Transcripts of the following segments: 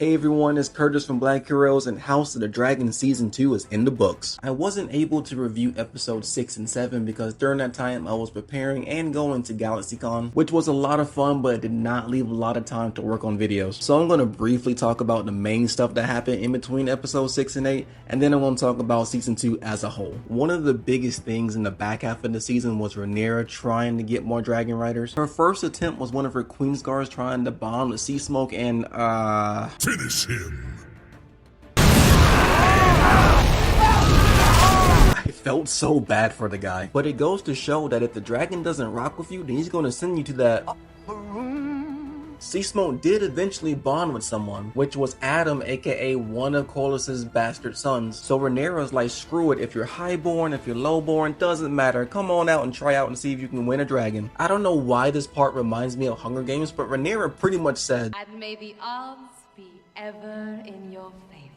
Hey everyone, it's Curtis from Black Heroes, and House of the Dragon Season 2 is in the books. I wasn't able to review episodes 6 and 7 because during that time I was preparing and going to GalaxyCon, which was a lot of fun, but it did not leave a lot of time to work on videos. So I'm going to briefly talk about the main stuff that happened in between episodes 6 and 8, and then I'm going to talk about Season 2 as a whole. One of the biggest things in the back half of the season was Rhaenyra trying to get more dragon riders. Her first attempt was one of her Queensguards trying to bond with Sea Smoke and Finish him. I felt so bad for the guy. But it goes to show that if the dragon doesn't rock with you, then he's going to send you to that Sea Smoke did eventually bond with someone, which was Adam, aka one of Corlys's bastard sons. So Rhaenyra's like, screw it, if you're highborn, if you're lowborn, doesn't matter, come on out and try out and see if you can win a dragon. I don't know why this part reminds me of Hunger Games, but Rhaenyra pretty much said, "And may the odds be ever in your favor."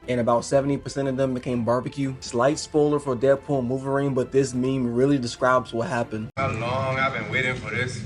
And about 70% of them became barbecue. Slight spoiler for Deadpool and Wolverine, but this meme really describes what happened. How long I've been waiting for this.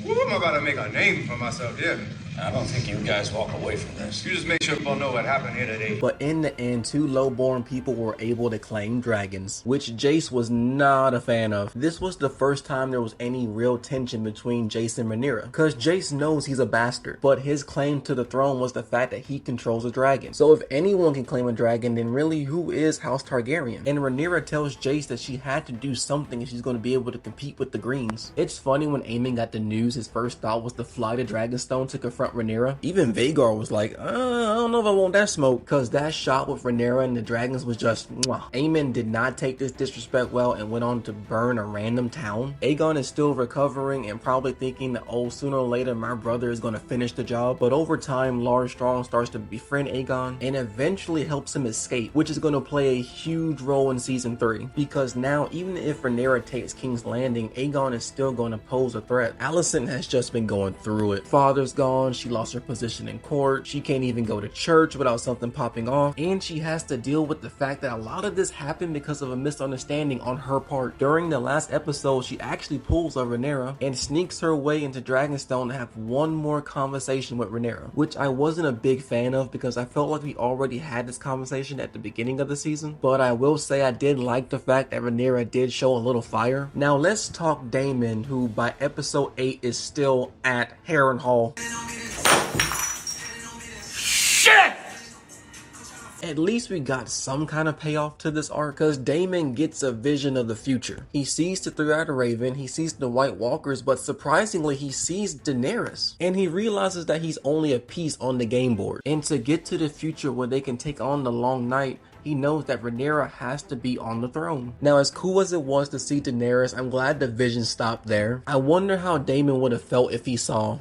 Woo, I'm about to make a name for myself here. I don't think you guys walk away from this. You just make sure people know what happened here today. But in the end, two lowborn people were able to claim dragons, which Jace was not a fan of. This was the first time there was any real tension between Jace and Rhaenyra, cause Jace knows he's a bastard, but his claim to the throne was the fact that he controls a dragon. So if anyone can claim a dragon, then really who is House Targaryen? And Rhaenyra tells Jace that she had to do something if she's going to be able to compete with the Greens. It's funny, when Aemon got the news, his first thought was to fly to Dragonstone to confront Rhaenyra. Even Vhagar was like, I don't know if I want that smoke, cause that shot with Rhaenyra and the dragons was just mwah. Aemon did not take this disrespect well and went on to burn a random town. Aegon is still recovering and probably thinking that, oh, sooner or later my brother is going to finish the job. But over time, Large Strong starts to befriend Aegon and eventually helps him escape, which is going to play a huge role in season 3, because now even if Rhaenyra takes King's Landing, Aegon is still going to pose a threat. Alicent has just been going through it. Father's gone, she lost her position in court, she can't even go to church without something popping off, and she has to deal with the fact that a lot of this happened because of a misunderstanding on her part. During the last episode, she actually pulls a Rhaenyra and sneaks her way into Dragonstone to have one more conversation with Rhaenyra, which I wasn't a big fan of because I felt like we already had this conversation at the beginning of the season. But I will say I did like the fact that Rhaenyra did show a little fire. Now let's talk Daemon, who by episode 8 is still at Harrenhal. Shit! At least we got some kind of payoff to this arc, cause Daemon gets a vision of the future. He sees the Three-Eyed Raven, he sees the White Walkers, but surprisingly he sees Daenerys. And he realizes that he's only a piece on the game board. And to get to the future where they can take on the Long Night, he knows that Rhaenyra has to be on the throne. Now, as cool as it was to see Daenerys, I'm glad the vision stopped there. I wonder how Daemon would have felt if he saw...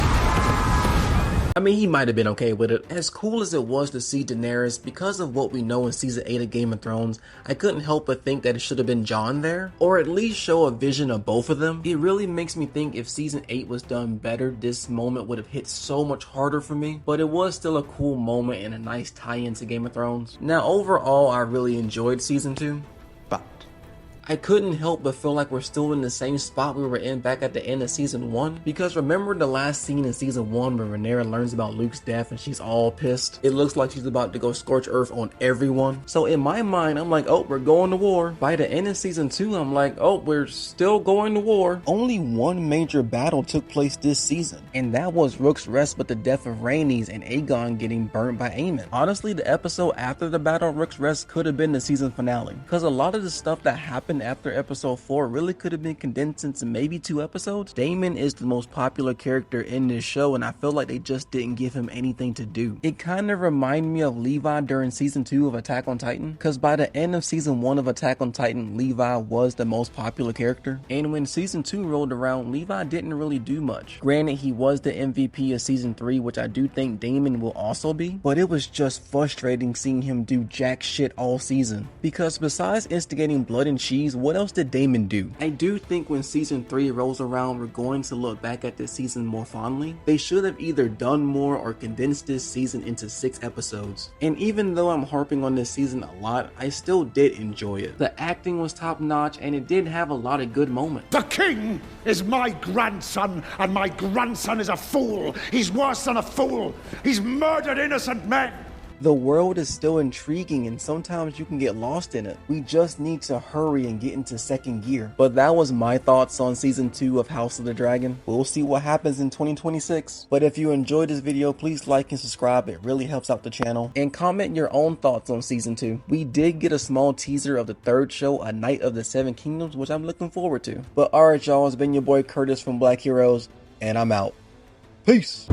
I mean, he might have been okay with it. As cool as it was to see Daenerys, because of what we know in season 8 of Game of Thrones, I couldn't help but think that it should have been Jon there, or at least show a vision of both of them. It really makes me think if season 8 was done better, this moment would have hit so much harder for me, but it was still a cool moment and a nice tie-in to Game of Thrones. Now, overall, I really enjoyed season 2. I couldn't help but feel like we're still in the same spot we were in back at the end of season 1. Because remember the last scene in season 1 where Rhaenyra learns about Luke's death and she's all pissed? It looks like she's about to go scorch earth on everyone. So in my mind, I'm like, oh, we're going to war. By the end of season 2, I'm like, oh, we're still going to war. Only one major battle took place this season, and that was Rook's Rest with the death of Rhaenys and Aegon getting burnt by Aemon. Honestly, the episode after the battle of Rook's Rest could have been the season finale, because a lot of the stuff that happened after episode 4 really could have been condensed into maybe 2 episodes. Daemon is the most popular character in this show, and I feel like they just didn't give him anything to do. It kind of reminded me of Levi during season 2 of Attack on Titan, because by the end of season 1 of Attack on Titan, Levi was the most popular character, and when season 2 rolled around, Levi didn't really do much. Granted, he was the MVP of season 3, which I do think Daemon will also be, but it was just frustrating seeing him do jack shit all season, because besides instigating blood and cheese series, what else did Daemon do? I do think when season 3 rolls around, we're going to look back at this season more fondly. They should have either done more or condensed this season into 6 episodes. And even though I'm harping on this season a lot, I still did enjoy it. The acting was top notch and it did have a lot of good moments. The king is my grandson, and my grandson is a fool. He's worse than a fool. He's murdered innocent men. The world is still intriguing and sometimes you can get lost in it. We just need to hurry and get into second gear. But that was my thoughts on season 2 of House of the Dragon. We'll see what happens in 2026. But if you enjoyed this video, please like and subscribe. It really helps out the channel. And comment your own thoughts on season 2. We did get a small teaser of the 3rd show, A Knight of the Seven Kingdoms, which I'm looking forward to. But alright y'all, it's been your boy Curtis from Black Heroes, and I'm out. Peace!